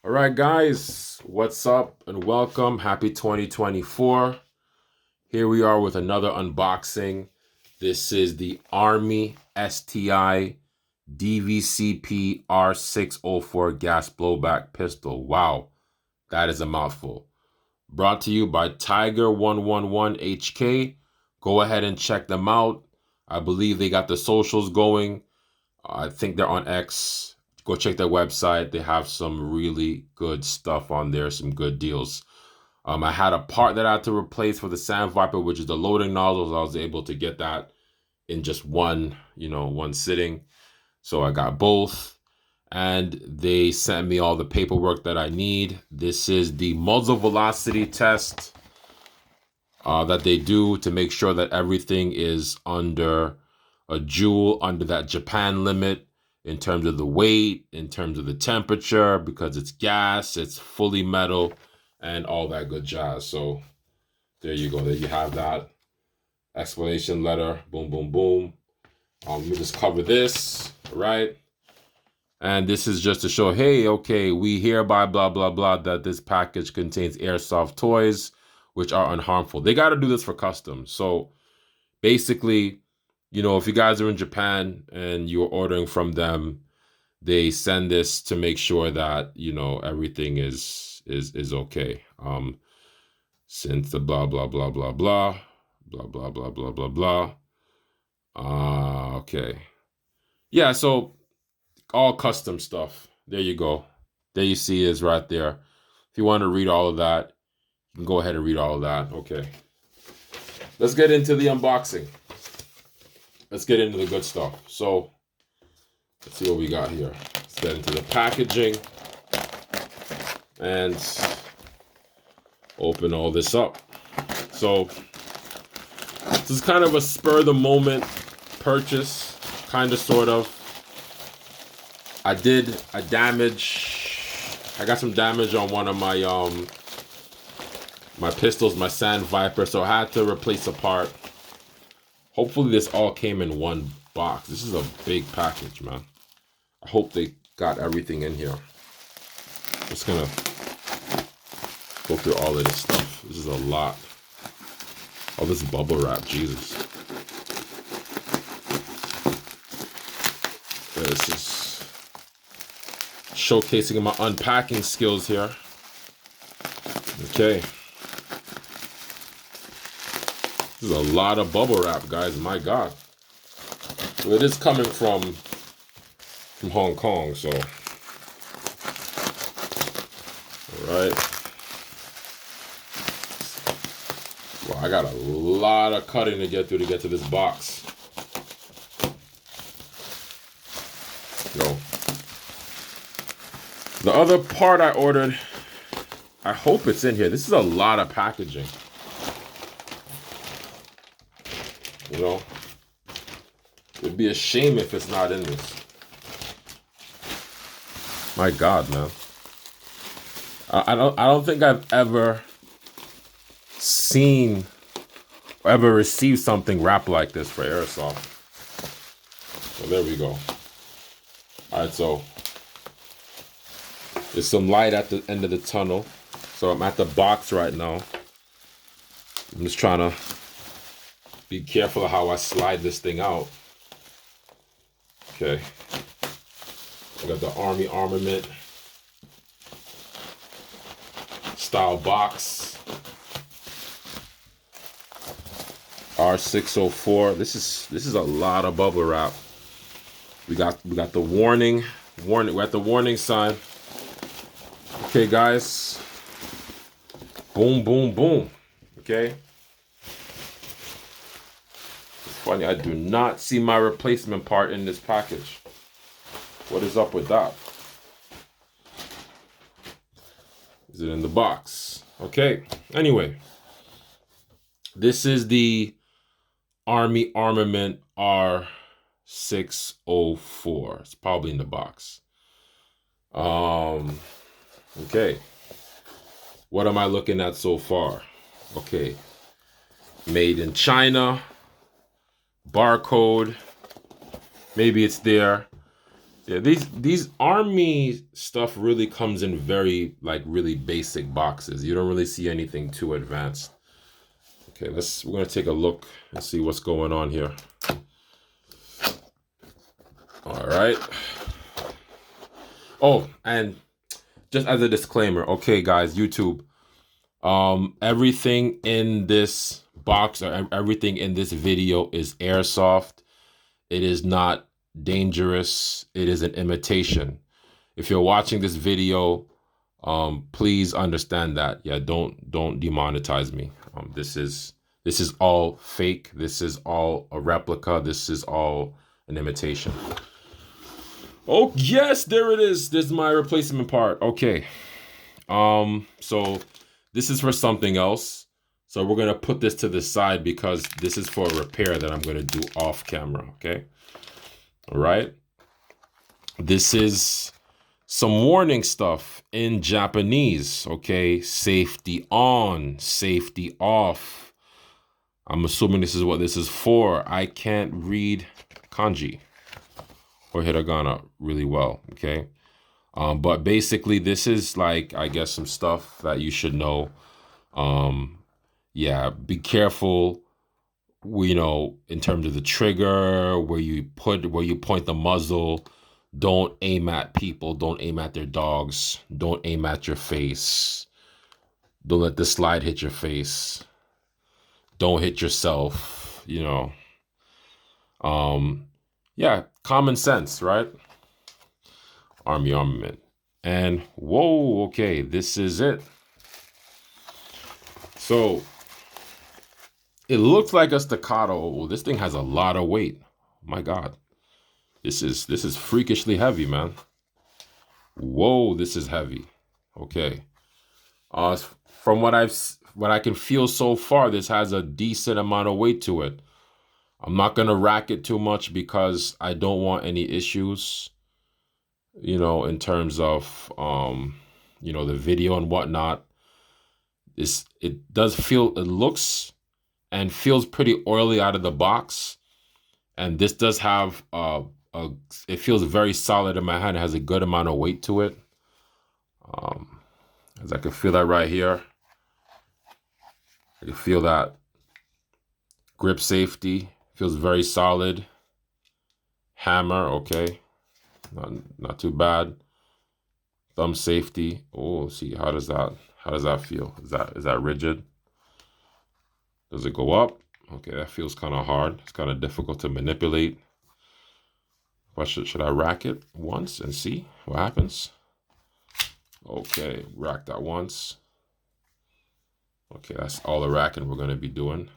All right, guys, what's up and welcome. Happy 2024. Here we are with another unboxing. This is the Army STI DVCP R604 gas blowback pistol. Wow, that is a mouthful. Brought to you by Tiger111HK. Go ahead and check them out. I believe they got the socials going. I think they're on X. Go check their website. They have some really good stuff on there, some good deals. I had a part that I had to replace for the Sand Viper, which is the loading nozzles. I was able to get that in just one sitting. So I got both, and they sent me all the paperwork that I need. This is the muzzle velocity test that they do to make sure that everything is under a joule, under that Japan limit, in terms of the weight, in terms of the temperature, because it's gas, it's fully metal, and all that good jazz. So there you go. There you have that explanation letter. Boom, boom, boom. Let me just cover this, right? And this is just to show, hey, okay, we hereby blah, blah, blah, that this package contains airsoft toys, which are unharmful. They got to do this for customs. So basically, if you guys are in Japan and you're ordering from them, they send this to make sure that, everything is okay. Since the blah, blah, blah, blah, blah, blah, blah, blah, blah, blah, blah. Okay. Yeah, so all custom stuff. There you go. There you see it is right there. If you want to read all of that, you can go ahead and read all of that. Okay. Let's get into the unboxing. Let's get into the good stuff. So let's see what we got here. Let's get into the packaging and open all this up. So this is kind of a spur of the moment purchase, kind of, sort of. I got some damage on one of my my pistols, my Sand Viper, so I had to replace a part. Hopefully this all came in one box. This is a big package, man. I hope they got everything in here. Just gonna go through all of this stuff. This is a lot. Oh, this bubble wrap, Jesus. This is showcasing my unpacking skills here. Okay. This is a lot of bubble wrap, guys. My God. Well, it is coming from Hong Kong, so. All right. Well, I got a lot of cutting to get through to get to this box. No. The other part I ordered, I hope it's in here. This is a lot of packaging. It'd be a shame if it's not in this. My God, man. I don't think I've ever seen or ever received something wrapped like this for airsoft. So there we go. All right, so there's some light at the end of the tunnel. So I'm at the box right now. I'm just trying to be careful of how I slide this thing out. Okay. I got the Army Armament style box. R604. This is a lot of bubble wrap. We got the warning. We're at the warning sign. Okay, guys. Boom, boom, boom. Okay. It's funny, I do not see my replacement part in this package. What is up with that? Is it in the box? Okay. Anyway, this is the Army Armament R604. It's probably in the box. Okay. What am I looking at so far? Okay. Made in China. Barcode. Maybe it's there. Yeah, these army stuff really comes in very like really basic boxes. You don't really see anything too advanced. Okay, we're gonna take a look and see what's going on here. All right. Oh, and just as a disclaimer, okay, guys, YouTube, everything in this box or everything in this video is airsoft. It is not dangerous. It is an imitation. If you're watching this video, please understand that. Yeah, don't demonetize me. This is all fake. This is all a replica. This is all an imitation. Oh yes, there it is. This is my replacement part. Okay. So this is for something else. So we're gonna put this to the side because this is for a repair that I'm gonna do off camera. Okay. All right. This is some warning stuff in Japanese. Okay. Safety on, safety off. I'm assuming this is what this is for. I can't read kanji or hiragana really well. Okay. But basically this is like, I guess, some stuff that you should know. Yeah, be careful, in terms of the trigger, where you point the muzzle. Don't aim at people. Don't aim at their dogs. Don't aim at your face. Don't let the slide hit your face. Don't hit yourself, Yeah, common sense, right? Army armament. And whoa, okay, this is it. So it looks like a Staccato. Oh, this thing has a lot of weight. My God. This is freakishly heavy, man. Whoa, this is heavy. Okay. From what I can feel so far, this has a decent amount of weight to it. I'm not gonna rack it too much because I don't want any issues, in terms of the video and whatnot. It looks and feels pretty oily out of the box. And this does have it feels very solid in my hand. It has a good amount of weight to it. As I can feel that right here. I can feel that grip safety. Feels very solid. Hammer, okay. Not too bad. Thumb safety. Oh, see, how does that feel? Is that rigid? Does it go up? Okay, that feels kind of hard. It's kind of difficult to manipulate. What should I rack it once and see what happens? Okay, rack that once. Okay, that's all the racking we're going to be doing.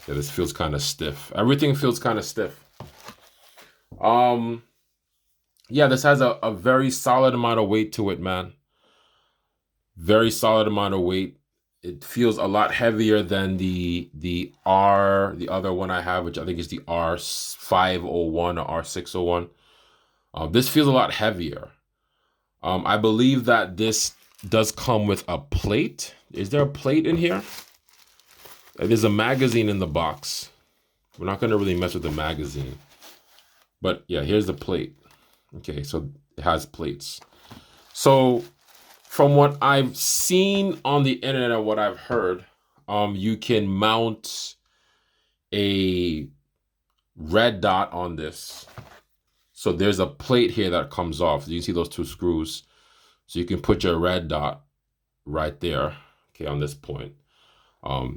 Yeah, this feels kind of stiff. Everything feels kind of stiff. Yeah, this has a very solid amount of weight to it, man. Very solid amount of weight. It feels a lot heavier than the other one I have, which I think is the R501 or R601. This feels a lot heavier. I believe that this does come with a plate. Is there a plate in here? There's a magazine in the box. We're not going to really mess with the magazine. But yeah, here's the plate. Okay, so it has plates. So from what I've seen on the internet and what I've heard, you can mount a red dot on this. So there's a plate here that comes off. You can see those two screws. So you can put your red dot right there, okay, on this point.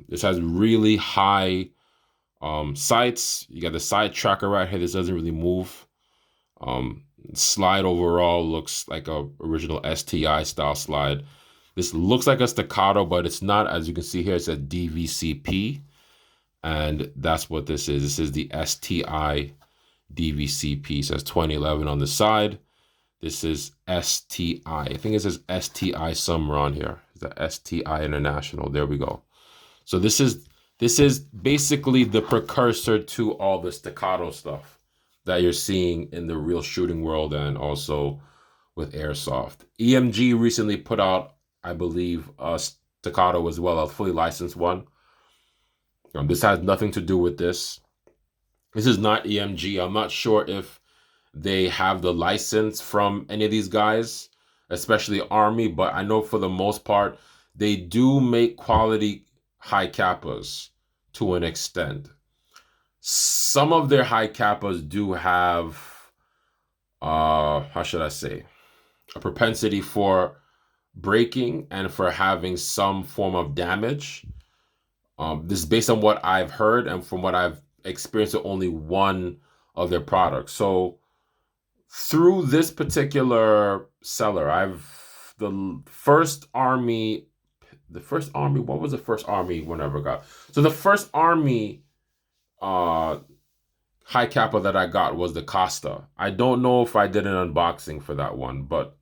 This has really high sights. You got the side tracker right here. This doesn't really move. Slide overall looks like a original STI style slide. This looks like a Staccato, but it's not. As you can see here, it's a DVCP, and that's what this is. This is the STI DVCP. It says 2011 on the side. This is STI. I think it says STI somewhere on here. Is that STI International? There we go. So this is basically the precursor to all the Staccato stuff that you're seeing in the real shooting world and also with airsoft. EMG recently put out, I believe, a Staccato as well, a fully licensed one. This has nothing to do with this. This is not EMG. I'm not sure if they have the license from any of these guys, especially Army, but I know for the most part, they do make quality high kappas to an extent. Some of their high kappas do have, how should I say, a propensity for breaking and for having some form of damage. This is based on what I've heard and from what I've experienced with only one of their products. So through this particular seller, the first army, what was the first army one I ever got? So the first army high kappa that I got was the Costa. I don't know if I did an unboxing for that one, but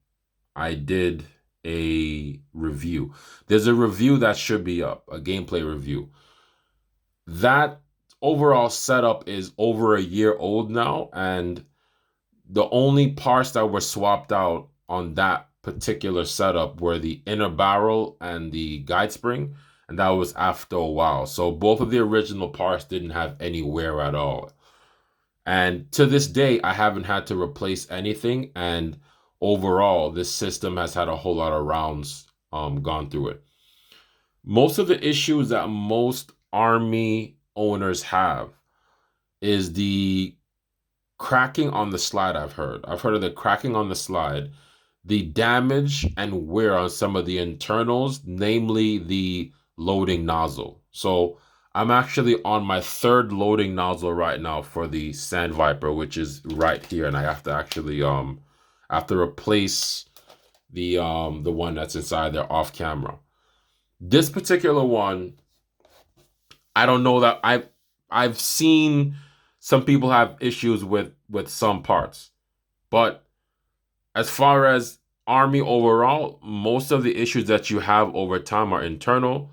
I did a review. There's a review that should be up, a gameplay review. That overall setup is over a year old now, and the only parts that were swapped out on that particular setup were the inner barrel and the guide spring, and that was after a while. So both of the original parts didn't have any wear at all. And to this day, I haven't had to replace anything, and overall, this system has had a whole lot of rounds gone through it. Most of the issues that most Army owners have is the cracking on the slide. I've heard of the cracking on the slide, the damage and wear on some of the internals, namely the loading nozzle. So I'm actually on my third loading nozzle right now for the Sand Viper, which is right here, and I have to actually replace the one that's inside there off camera. This particular one, I don't know that I've seen some people have issues with some parts, but as far as Army overall, most of the issues that you have over time are internal,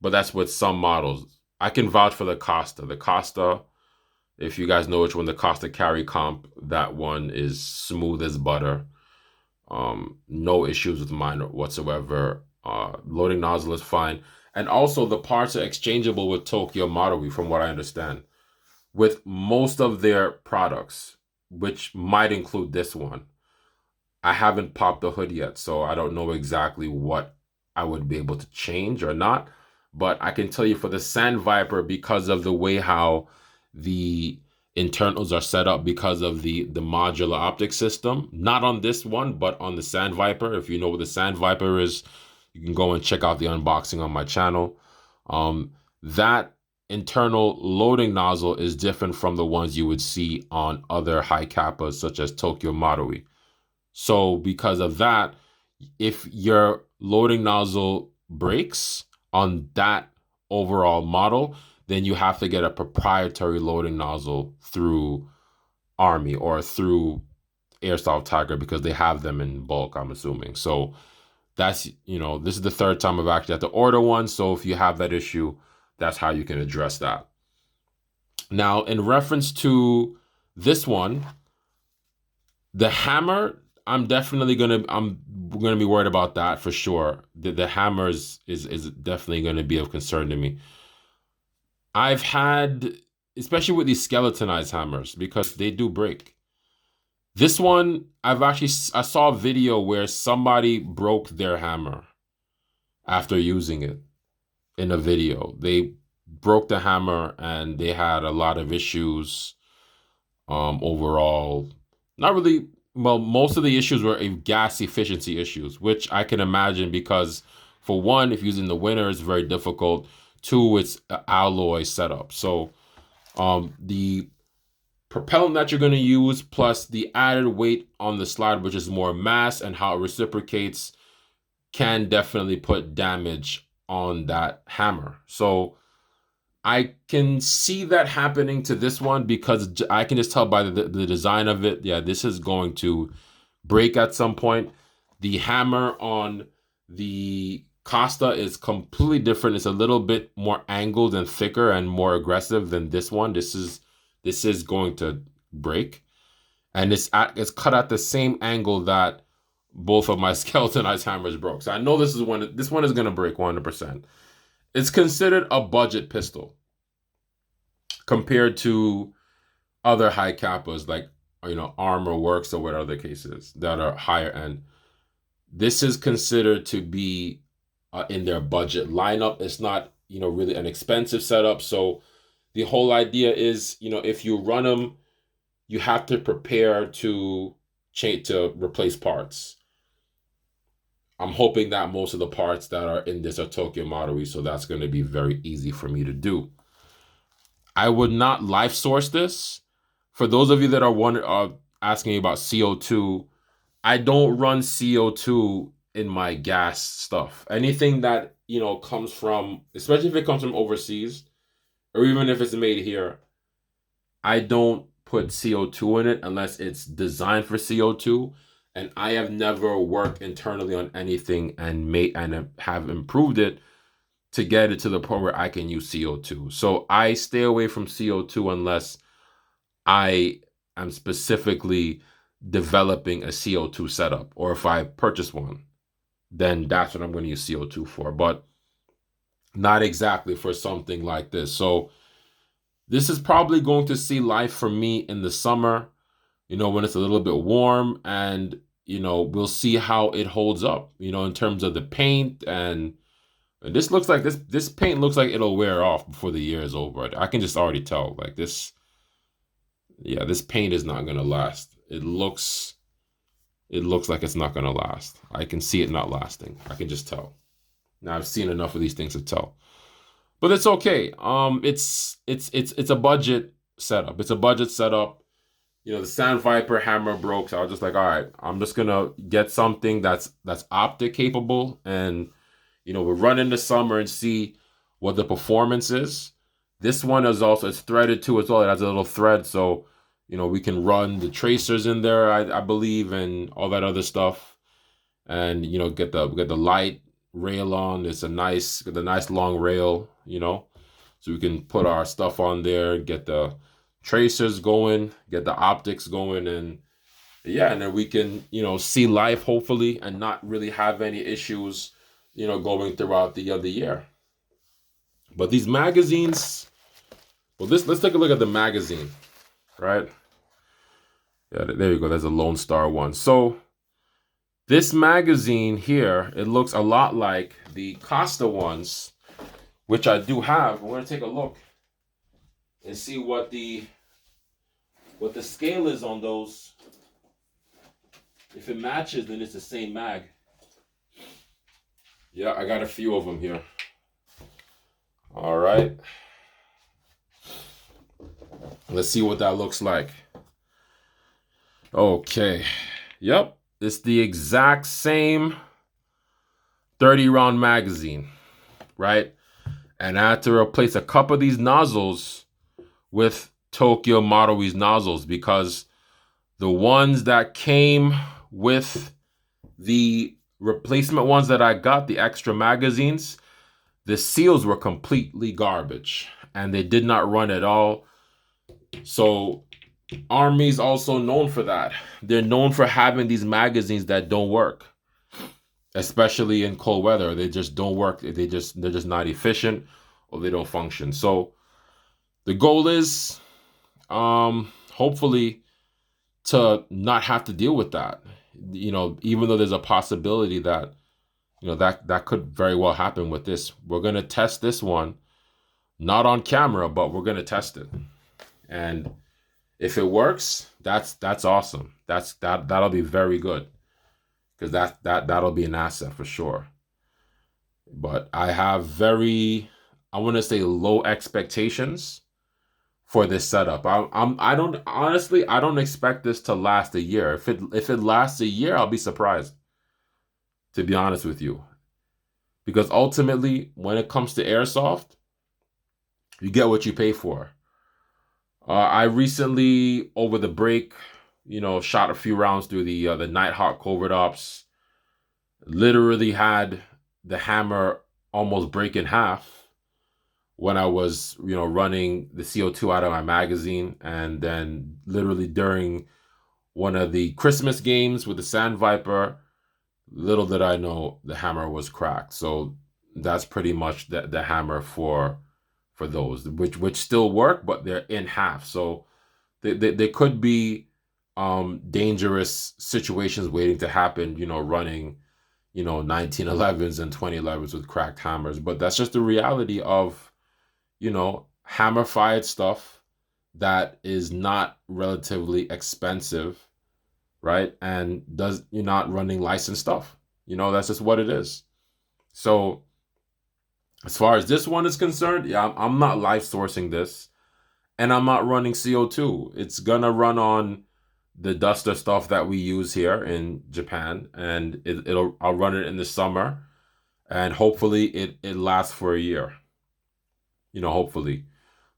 but that's with some models. I can vouch for the Costa. The Costa, if you guys know which one, the Costa Carry Comp, that one is smooth as butter. No issues with mine whatsoever. Loading nozzle is fine. And also the parts are exchangeable with Tokyo Marui, from what I understand. With most of their products, which might include this one. I haven't popped the hood yet, so I don't know exactly what I would be able to change or not. But I can tell you for the Sand Viper, because of the way how the internals are set up, because of the modular optic system, not on this one, but on the Sand Viper. If you know what the Sand Viper is, you can go and check out the unboxing on my channel. That internal loading nozzle is different from the ones you would see on other high kappas, such as Tokyo Marui. So because of that, if your loading nozzle breaks on that overall model, then you have to get a proprietary loading nozzle through Army or through Airsoft Ig, because they have them in bulk, I'm assuming. So that's, this is the third time I've actually had to order one. So if you have that issue, that's how you can address that. Now, in reference to this one, the hammer, I'm gonna be worried about that for sure. The hammer is definitely gonna be of concern to me. I've had, especially with these skeletonized hammers, because they do break. This one, I saw a video where somebody broke their hammer after using it in a video. They broke the hammer and they had a lot of issues overall. Not really. Well, most of the issues were gas efficiency issues, which I can imagine, because for one, if using the winter, it's very difficult. Two, it's an alloy setup. So the propellant that you're going to use, plus the added weight on the slide, which is more mass and how it reciprocates, can definitely put damage on that hammer. So I can see that happening to this one, because I can just tell by the design of it, yeah, this is going to break at some point. The hammer on the Costa is completely different. It's a little bit more angled and thicker and more aggressive than this one. This is going to break, and it's cut at the same angle that both of my skeletonized hammers broke. So I know this one is going to break 100%. It's considered a budget pistol compared to other high kappas. Like Armor Works or whatever the case is that are higher end. This is considered to be in their budget lineup. It's not, really an expensive setup. So the whole idea is, if you run them, you have to prepare to change to replace parts. I'm hoping that most of the parts that are in this are Tokyo Marui, so that's going to be very easy for me to do. I would not live source this. For those of you that are asking me about CO2, I don't run CO2 in my gas stuff. Anything that, comes from, especially if it comes from overseas, or even if it's made here, I don't put CO2 in it unless it's designed for CO2. And I have never worked internally on anything and have improved it to get it to the point where I can use CO2. So I stay away from CO2 unless I am specifically developing a CO2 setup, or if I purchase one, then that's what I'm going to use CO2 for, but not exactly for something like this. So this is probably going to see life for me in the summer, when it's a little bit warm, and, we'll see how it holds up, in terms of the paint. And this looks like this paint looks like it'll wear off before the year is over. I can just already tell, like, this paint is not going to last. It looks like it's not going to last. I can see it not lasting. I can just tell. Now, I've seen enough of these things to tell. But it's okay. It's a budget setup. It's a budget setup. The Sandviper hammer broke, so I was just like, all right, I'm just gonna get something that's optic capable, and we'll run in the summer and see what the performance is. This one it's threaded too as well. It has a little thread, so we can run the tracers in there, I believe, and all that other stuff, and get the light rail on. It's a nice long rail, so we can put our stuff on there, get the tracers going, get the optics going, and then we can see life hopefully and not really have any issues going throughout the other year. But these magazines, well, let's take a look at the magazine, right? Yeah, there you go. There's a Lone Star one. So this magazine here, it looks a lot like the Costa ones, which I do have. We're gonna take a look and see what the scale is on those. If it matches, then it's the same mag. Yeah, I got a few of them here. All right. Let's see what that looks like. Okay. Yep. It's the exact same 30-round magazine, right? And I had to replace a couple of these nozzles with Tokyo Marui's nozzles, because the ones that came with the replacement ones that I got, the extra magazines, the seals were completely garbage and they did not run at all. So Army's also known for that. They're known for having these magazines that don't work, especially in cold weather. They just don't work. They're just not efficient, or they don't function. So the goal is hopefully to not have to deal with that. Even though there's a possibility that that could very well happen with this. We're going to test this one, not on camera, but we're going to test it. And if it works, that's awesome. That'll be very good, because that'll be an asset for sure. But I have I want to say, low expectations for this setup. I don't expect this to last a year. If it lasts a year, I'll be surprised, to be honest with you. Because ultimately, when it comes to airsoft, you get what you pay for. I recently, over the break, shot a few rounds through the Nighthawk Covert Ops. Literally had the hammer almost break in half when I was, running the CO2 out of my magazine. And then literally during one of the Christmas games with the Sandviper, little did I know the hammer was cracked. So that's pretty much the hammer for those, which still work, but they're in half. So they could be dangerous situations waiting to happen, running, 1911s and 2011s with cracked hammers. But that's just the reality of, hammer fired stuff that is not relatively expensive, right? And you're not running licensed stuff. That's just what it is. So as far as this one is concerned, yeah, I'm not live sourcing this, and I'm not running CO2. It's gonna run on the duster stuff that we use here in Japan, and I'll run it in the summer, and hopefully it lasts for a year. Hopefully.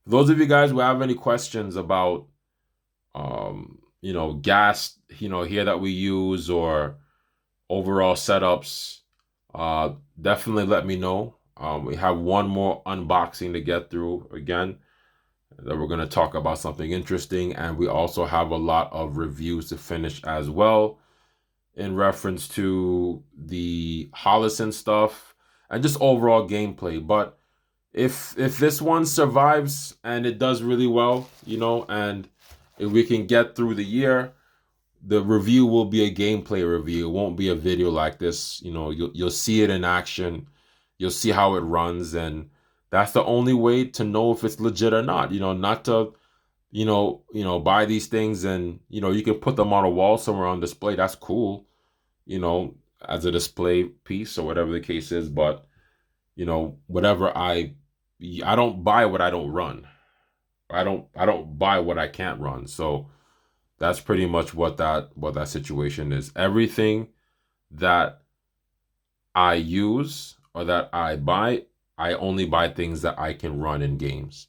For those of you guys who have any questions about gas, here that we use, or overall setups, definitely let me know. We have one more unboxing to get through again. That we're going to talk about something interesting, and we also have a lot of reviews to finish as well in reference to the Holliston stuff and just overall gameplay. But if this one survives and it does really well, and if we can get through the year, the review will be a gameplay review. It won't be a video like this. You'll see it in action. You'll see how it runs, and that's the only way to know if it's legit or not. Not to, buy these things and, you can put them on a wall somewhere on display. That's cool, as a display piece or whatever the case is. But, whatever I don't buy what I don't run. I don't buy what I can't run. So that's pretty much what that situation is. Everything that I use or that I buy, I only buy things that I can run in games.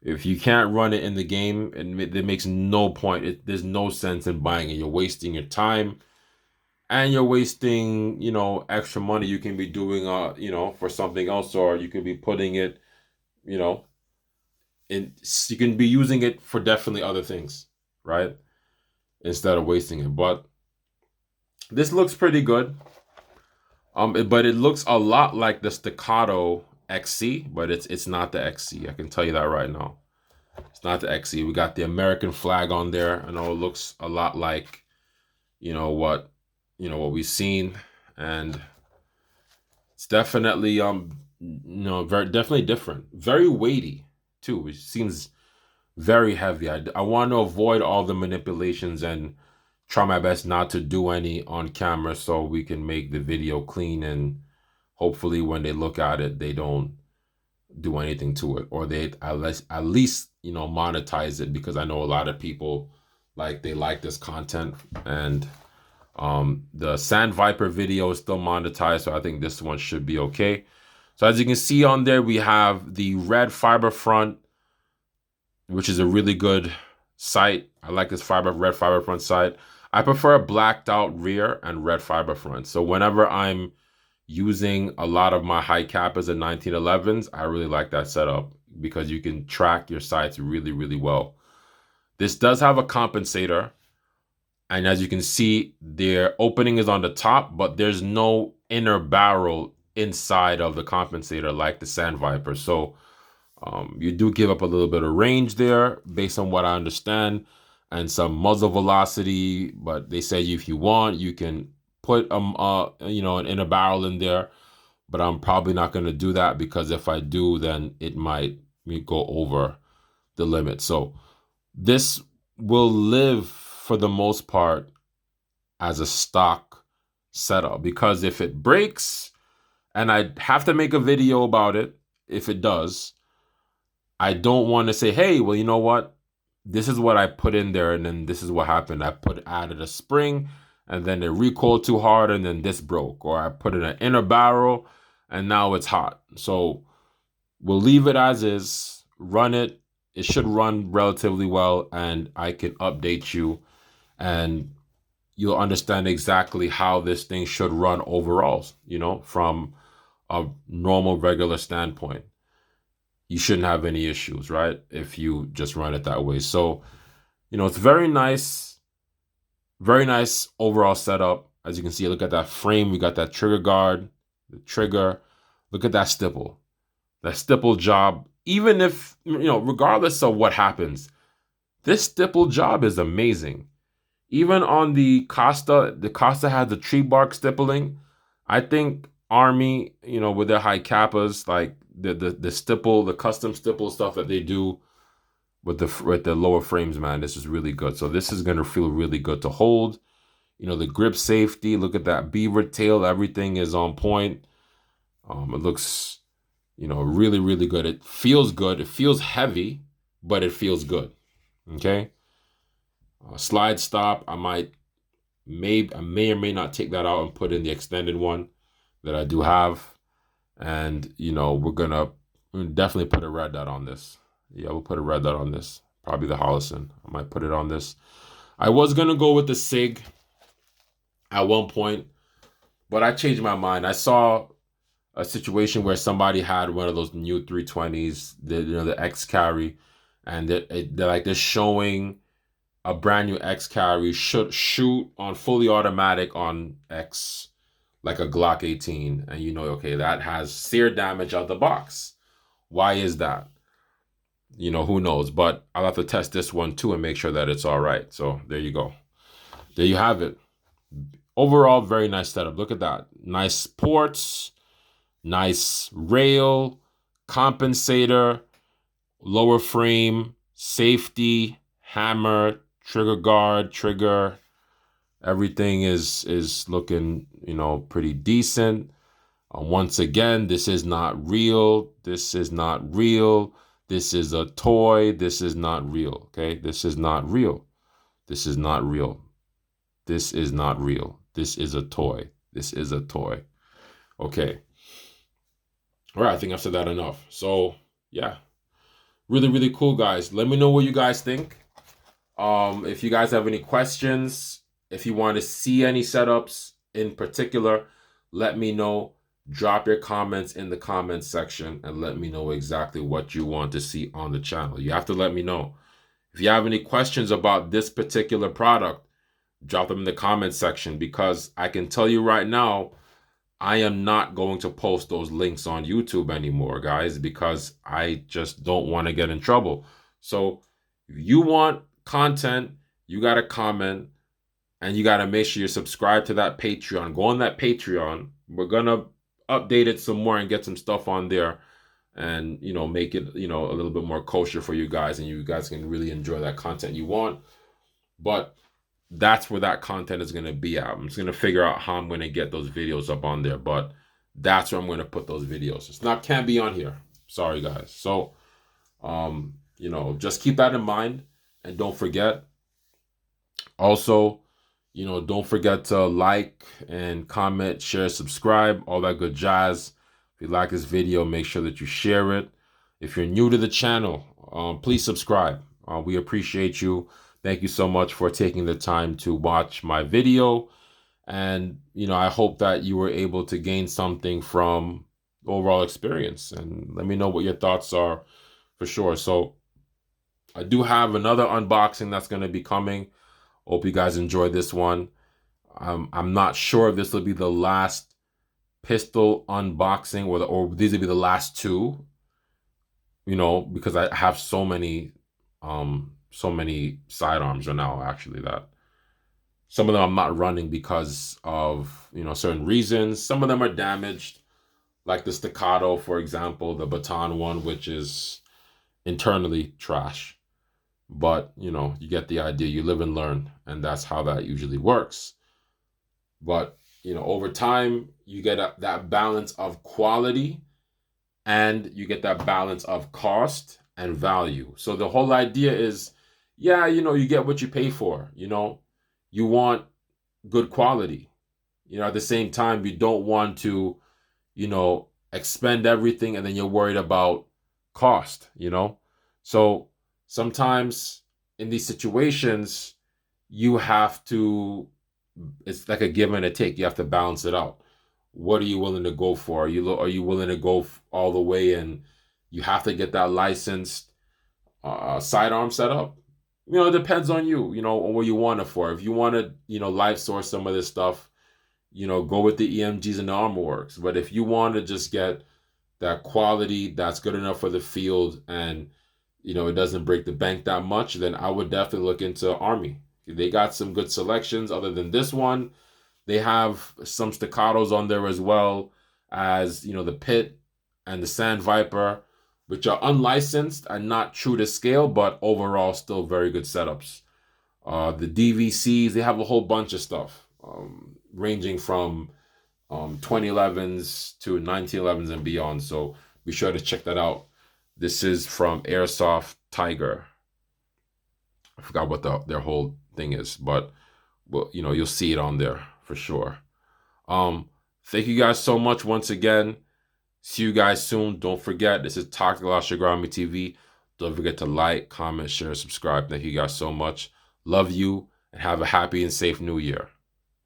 If you can't run it in the game, it makes no point. There's no sense in buying it. You're wasting your time, and you're wasting, extra money you can be doing, for something else, or you can be putting it, you can be using it for definitely other things, right? Instead of wasting it. But this looks pretty good. But it looks a lot like the Staccato XC, but it's not the XC. I can tell you that right now. It's not the XC. We got the American flag on there. I know it looks a lot like, what we've seen, and it's definitely definitely different. Very weighty too. It seems very heavy. I want to avoid all the manipulations and try my best not to do any on camera, so we can make the video clean, and hopefully when they look at it, they don't do anything to it, or they at least monetize it, because I know a lot of people they like this content. And the Sand Viper video is still monetized, so I think this one should be okay. So as you can see on there, we have the red fiber front, which is a really good sight. I like this red fiber front sight. I prefer blacked out rear and red fiber front. So whenever I'm using a lot of my high cappers and 1911s, I really like that setup, because you can track your sights really, really well. This does have a compensator, and as you can see, their opening is on the top, but there's no inner barrel inside of the compensator like the Sand Viper. So you do give up a little bit of range there, based on what I understand, and some muzzle velocity. But they say if you want, you can put an inner barrel in there. But I'm probably not going to do that, because if I do, then it might go over the limit. So this will live for the most part as a stock setup, because if it breaks and I have to make a video about it, if it does, I don't want to say, hey, well, you know what? This is what I put in there, and then this is what happened. I added a spring, and then it recoiled too hard, and then this broke. Or I put in an inner barrel, and now it's hot. So we'll leave it as is, run it. It should run relatively well, and I can update you, and you'll understand exactly how this thing should run overall, from a normal, regular standpoint. You shouldn't have any issues, right? If you just run it that way. So, it's very nice overall setup. As you can see, look at that frame. We got that trigger guard, the trigger. Look at that stipple. That stipple job, even if, regardless of what happens, this stipple job is amazing. Even on the Costa has the tree bark stippling. I think Army, with their high kappas, like the stipple, the custom stipple stuff that they do with the lower frames, man, this is really good. So this is gonna feel really good to hold. The grip safety. Look at that beaver tail. Everything is on point. It looks, really, really good. It feels good. It feels heavy, but it feels good. Okay. Slide stop. I may or may not take that out and put in the extended one that I do have. And, we're gonna definitely put a red dot on this. Yeah, we'll put a red dot on this. Probably the Hollison. I might put it on this. I was gonna go with the SIG at one point, but I changed my mind. I saw a situation where somebody had one of those new 320s, the X carry, and they're showing a brand new X carry shoot on fully automatic on X, like a Glock 18, and okay, that has sear damage out the box. Why is that? Who knows? But I'll have to test this one too and make sure that it's all right. So there you go. There you have it. Overall, very nice setup. Look at that. Nice ports, nice rail, compensator, lower frame, safety, hammer, trigger guard, trigger. Everything is looking, pretty decent. Once again, this is not real. This is not real. This is a toy. This is not real. Okay, this is not real. This is not real. This is not real. This is a toy. This is a toy. Okay. All right, I think I've said that enough. So, yeah. Really, really cool, guys. Let me know what you guys think. If you guys have any questions, if you want to see any setups in particular, let me know. Drop your comments in the comments section and let me know exactly what you want to see on the channel. You have to let me know. If you have any questions about this particular product, drop them in the comments section, because I can tell you right now, I am not going to post those links on YouTube anymore, guys, because I just don't want to get in trouble. So if you want content, you got to comment, and you got to make sure you're subscribed to that Patreon. Go on that Patreon. We're going to update it some more and get some stuff on there and, make it, a little bit more kosher for you guys, and you guys can really enjoy that content you want. But that's where that content is going to be at. I'm just going to figure out how I'm going to get those videos up on there, but that's where I'm going to put those videos. Can't be on here. Sorry, guys. So, just keep that in mind, and don't forget. Also, don't forget to like and comment, share, subscribe, all that good jazz. If you like this video, make sure that you share it. If you're new to the channel, please subscribe. We appreciate you. Thank you so much for taking the time to watch my video. And, I hope that you were able to gain something from the overall experience. And let me know what your thoughts are for sure. So I do have another unboxing that's going to be coming. Hope you guys enjoyed this one. I'm not sure if this will be the last pistol unboxing or these will be the last two, because I have so many sidearms right now, actually, that some of them I'm not running because of, certain reasons. Some of them are damaged, like the Staccato, for example, the baton one, which is internally trash. But, you get the idea. You live and learn, and that's how that usually works. But, over time, you get that balance of quality, and you get that balance of cost and value. So the whole idea is, you get what you pay for. You want good quality. At the same time, you don't want to, expend everything and then you're worried about cost, So sometimes in these situations, you have to, it's like a give and a take. You have to balance it out. What are you willing to go for? Are you willing to go all the way, and you have to get that licensed sidearm setup? It depends on you, on what you want it for. If you want to, live source some of this stuff, go with the EMGs and the Armor Works. But if you want to just get that quality that's good enough for the field, and, it doesn't break the bank that much, then I would definitely look into Army. They got some good selections. Other than this one, they have some Staccatos on there as well as, you know, the Pit and the Sand Viper, which are unlicensed and not true to scale, but overall still very good setups. The DVCs, they have a whole bunch of stuff, ranging from 2011s to 1911s and beyond. So be sure to check that out. This is from Airsoft Tiger. I forgot what their whole thing is, but well, you know, you'll see it on there for sure. Thank you guys so much once again. See you guys soon. Don't forget, this is Tactical Ashigrami TV. Don't forget to like, comment, share, subscribe. Thank you guys so much. Love you, and have a happy and safe new year.